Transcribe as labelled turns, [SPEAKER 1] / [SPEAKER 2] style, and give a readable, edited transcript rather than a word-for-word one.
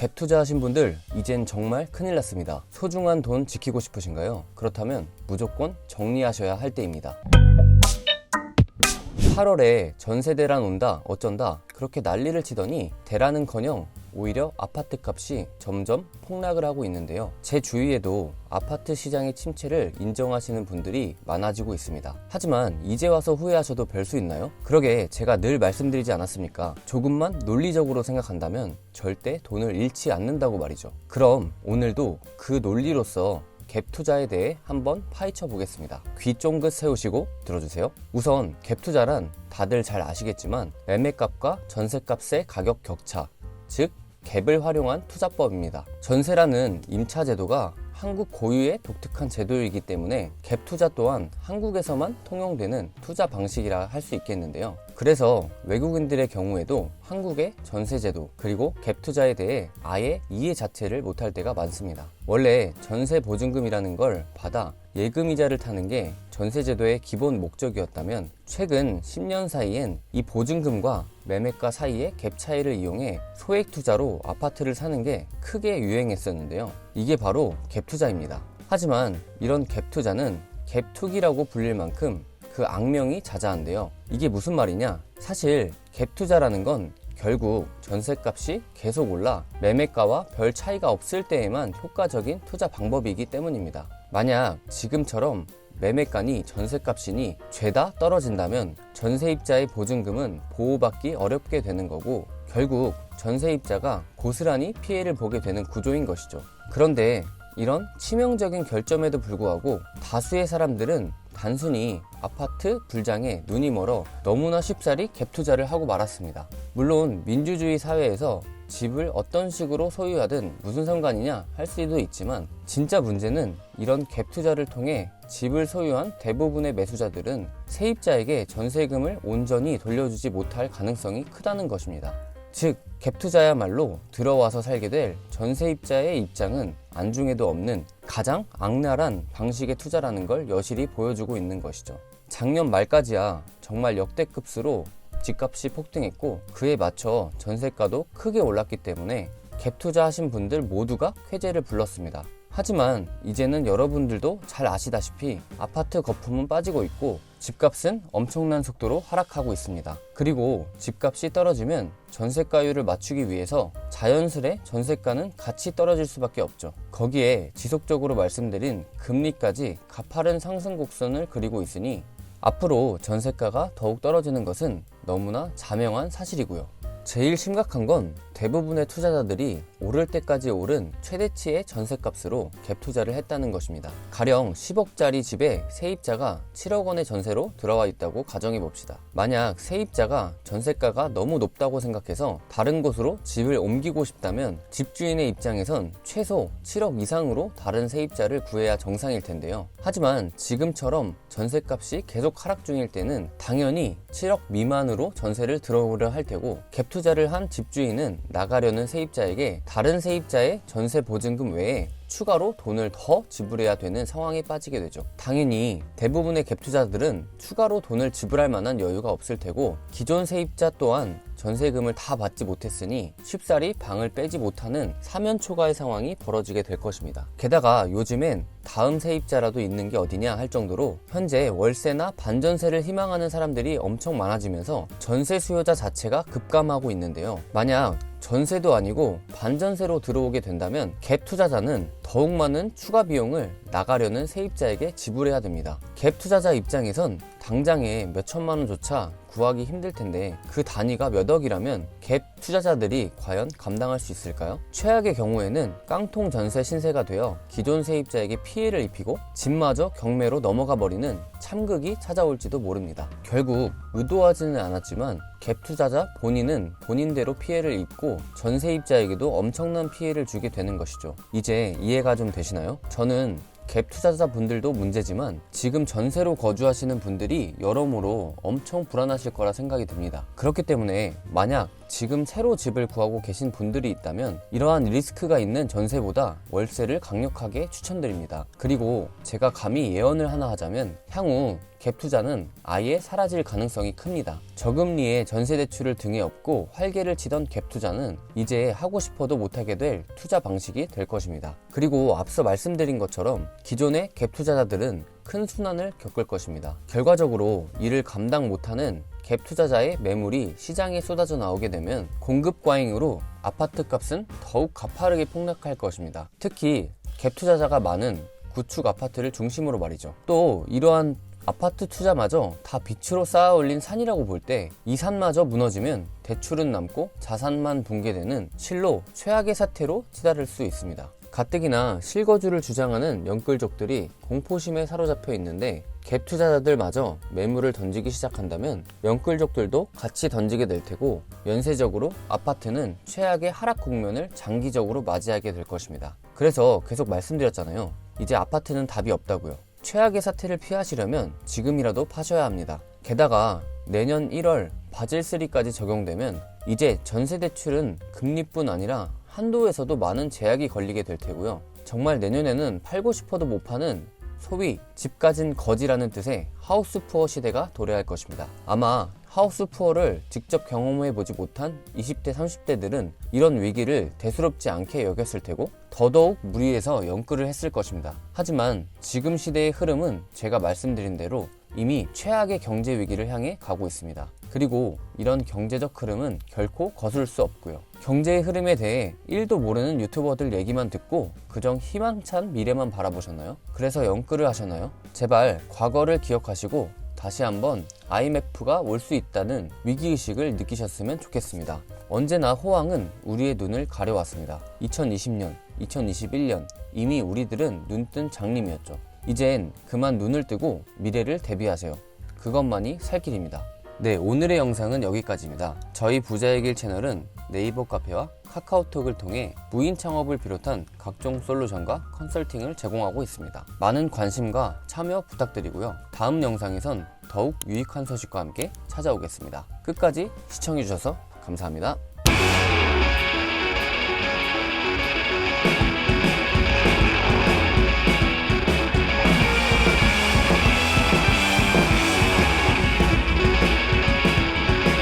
[SPEAKER 1] 갭 투자하신 분들 이젠 정말 큰일 났습니다. 소중한 돈 지키고 싶으신가요? 그렇다면 무조건 정리하셔야 할 때입니다. 8월에 전세 대란 온다 어쩐다 그렇게 난리를 치더니 대란은커녕 오히려 아파트 값이 점점 폭락을 하고 있는데요. 제 주위에도 아파트 시장의 침체를 인정하시는 분들이 많아지고 있습니다. 하지만 이제 와서 후회하셔도 별 수 있나요? 그러게 제가 늘 말씀드리지 않았습니까? 조금만 논리적으로 생각한다면 절대 돈을 잃지 않는다고 말이죠. 그럼 오늘도 그 논리로서 갭 투자에 대해 한번 파헤쳐 보겠습니다. 귀 쫑긋 세우시고 들어주세요. 우선 갭 투자란 다들 잘 아시겠지만 매매값과 전세값의 가격 격차, 즉 갭을 활용한 투자법입니다. 전세라는 임차 제도가 한국 고유의 독특한 제도이기 때문에 갭 투자 또한 한국에서만 통용되는 투자 방식이라 할 수 있겠는데요. 그래서 외국인들의 경우에도 한국의 전세 제도 그리고 갭 투자에 대해 아예 이해 자체를 못할 때가 많습니다. 원래 전세 보증금이라는 걸 받아 예금이자를 타는 게 전세제도의 기본 목적이었다면 최근 10년 사이엔 이 보증금과 매매가 사이의 갭 차이를 이용해 소액 투자로 아파트를 사는 게 크게 유행했었는데요. 이게 바로 갭 투자입니다. 하지만 이런 갭 투자는 갭 투기라고 불릴 만큼 그 악명이 자자한데요. 이게 무슨 말이냐? 사실 갭 투자라는 건 결국 전세값이 계속 올라 매매가와 별 차이가 없을 때에만 효과적인 투자 방법이기 때문입니다. 만약 지금처럼 매매가니 전세값이니 죄다 떨어진다면 전세입자의 보증금은 보호받기 어렵게 되는 거고 결국 전세입자가 고스란히 피해를 보게 되는 구조인 것이죠. 그런데 이런 치명적인 결점에도 불구하고 다수의 사람들은 단순히 아파트 불장에 눈이 멀어 너무나 쉽사리 갭 투자를 하고 말았습니다. 물론 민주주의 사회에서 집을 어떤 식으로 소유하든 무슨 상관이냐 할 수도 있지만 진짜 문제는 이런 갭 투자를 통해 집을 소유한 대부분의 매수자들은 세입자에게 전세금을 온전히 돌려주지 못할 가능성이 크다는 것입니다. 즉 갭 투자야말로 들어와서 살게 될 전세입자의 입장은 안중에도 없는 가장 악랄한 방식의 투자라는 걸 여실히 보여주고 있는 것이죠. 작년 말까지야 정말 역대급수로 집값이 폭등했고 그에 맞춰 전세가도 크게 올랐기 때문에 갭 투자하신 분들 모두가 쾌재를 불렀습니다. 하지만 이제는 여러분들도 잘 아시다시피 아파트 거품은 빠지고 있고 집값은 엄청난 속도로 하락하고 있습니다. 그리고 집값이 떨어지면 전세가율을 맞추기 위해서 자연스레 전세가는 같이 떨어질 수밖에 없죠. 거기에 지속적으로 말씀드린 금리까지 가파른 상승 곡선을 그리고 있으니 앞으로 전세가가 더욱 떨어지는 것은 너무나 자명한 사실이고요. 제일 심각한 건 대부분의 투자자들이 오를 때까지 오른 최대치의 전세값으로 갭 투자를 했다는 것입니다. 가령 10억짜리 집에 세입자가 7억 원의 전세로 들어와 있다고 가정해 봅시다. 만약 세입자가 전세가가 너무 높다고 생각해서 다른 곳으로 집을 옮기고 싶다면 집주인의 입장에선 최소 7억 이상으로 다른 세입자를 구해야 정상일 텐데요. 하지만 지금처럼 전세값이 계속 하락 중일 때는 당연히 7억 미만으로 전세를 들어오려 할 테고 갭 투자를 한 집주인은 나가려는 세입자에게 다른 세입자의 전세 보증금 외에 추가로 돈을 더 지불해야 되는 상황에 빠지게 되죠. 당연히 대부분의 갭 투자들은 추가로 돈을 지불할 만한 여유가 없을 테고 기존 세입자 또한 전세금을 다 받지 못했으니 쉽사리 방을 빼지 못하는 사면초가의 상황이 벌어지게 될 것입니다. 게다가 요즘엔 다음 세입자라도 있는 게 어디냐 할 정도로 현재 월세나 반전세를 희망하는 사람들이 엄청 많아지면서 전세 수요자 자체가 급감하고 있는데요. 만약 전세도 아니고 반전세로 들어오게 된다면 갭 투자자는 더욱 많은 추가 비용을 나가려는 세입자에게 지불해야 됩니다. 갭 투자자 입장에선 당장에 몇 천만 원조차 구하기 힘들 텐데 그 단위가 몇 억이라면 갭 투자자들이 과연 감당할 수 있을까요? 최악의 경우에는 깡통 전세 신세가 되어 기존 세입자에게 피해를 입히고 집마저 경매로 넘어가 버리는 참극이 찾아올지도 모릅니다. 결국 의도하지는 않았지만 갭 투자자 본인은 본인대로 피해를 입고 전세입자에게도 엄청난 피해를 주게 되는 것이죠. 이제 이해가 좀 되시나요? 저는 갭 투자자분들도 문제지만 지금 전세로 거주하시는 분들이 여러모로 엄청 불안하실 거라 생각이 듭니다. 그렇기 때문에 만약 지금 새로 집을 구하고 계신 분들이 있다면 이러한 리스크가 있는 전세보다 월세를 강력하게 추천드립니다. 그리고 제가 감히 예언을 하나 하자면 향후 갭 투자는 아예 사라질 가능성이 큽니다. 저금리에 전세 대출을 등에 업고 활개를 치던 갭 투자는 이제 하고 싶어도 못하게 될 투자 방식이 될 것입니다. 그리고 앞서 말씀드린 것처럼 기존의 갭 투자자들은 큰 순환을 겪을 것입니다. 결과적으로 이를 감당 못하는 갭 투자자의 매물이 시장에 쏟아져 나오게 되면 공급 과잉으로 아파트 값은 더욱 가파르게 폭락할 것입니다. 특히 갭 투자자가 많은 구축 아파트를 중심으로 말이죠. 또 이러한 아파트 투자마저 다 빚으로 쌓아 올린 산이라고 볼 때 이 산마저 무너지면 대출은 남고 자산만 붕괴되는 실로 최악의 사태로 치달을 수 있습니다. 가뜩이나 실거주를 주장하는 영끌족들이 공포심에 사로잡혀 있는데 갭 투자자들마저 매물을 던지기 시작한다면 영끌족들도 같이 던지게 될 테고 연쇄적으로 아파트는 최악의 하락 국면을 장기적으로 맞이하게 될 것입니다. 그래서 계속 말씀드렸잖아요. 이제 아파트는 답이 없다고요. 최악의 사태를 피하시려면 지금이라도 파셔야 합니다. 게다가 내년 1월 바질3까지 적용되면 이제 전세 대출은 금리뿐 아니라 한도에서도 많은 제약이 걸리게 될 테고요. 정말 내년에는 팔고 싶어도 못 파는 소위 집 가진 거지라는 뜻의 하우스 푸어 시대가 도래할 것입니다. 아마 하우스 푸어를 직접 경험해보지 못한 20대, 30대들은 이런 위기를 대수롭지 않게 여겼을 테고 더더욱 무리해서 영끌을 했을 것입니다. 하지만 지금 시대의 흐름은 제가 말씀드린 대로 이미 최악의 경제 위기를 향해 가고 있습니다. 그리고 이런 경제적 흐름은 결코 거스를 수 없고요. 경제의 흐름에 대해 1도 모르는 유튜버들 얘기만 듣고 그저 희망찬 미래만 바라보셨나요? 그래서 영끌을 하셨나요? 제발 과거를 기억하시고 다시 한번 IMF가 올 수 있다는 위기의식을 느끼셨으면 좋겠습니다. 언제나 호황은 우리의 눈을 가려왔습니다. 2020년, 2021년 이미 우리들은 눈뜬 장님이었죠. 이젠 그만 눈을 뜨고 미래를 대비하세요. 그것만이 살 길입니다. 네, 오늘의 영상은 여기까지입니다. 저희 부자의 길 채널은 네이버 카페와 카카오톡을 통해 무인 창업을 비롯한 각종 솔루션과 컨설팅을 제공하고 있습니다. 많은 관심과 참여 부탁드리고요. 다음 영상에선 더욱 유익한 소식과 함께 찾아오겠습니다. 끝까지 시청해주셔서 감사합니다.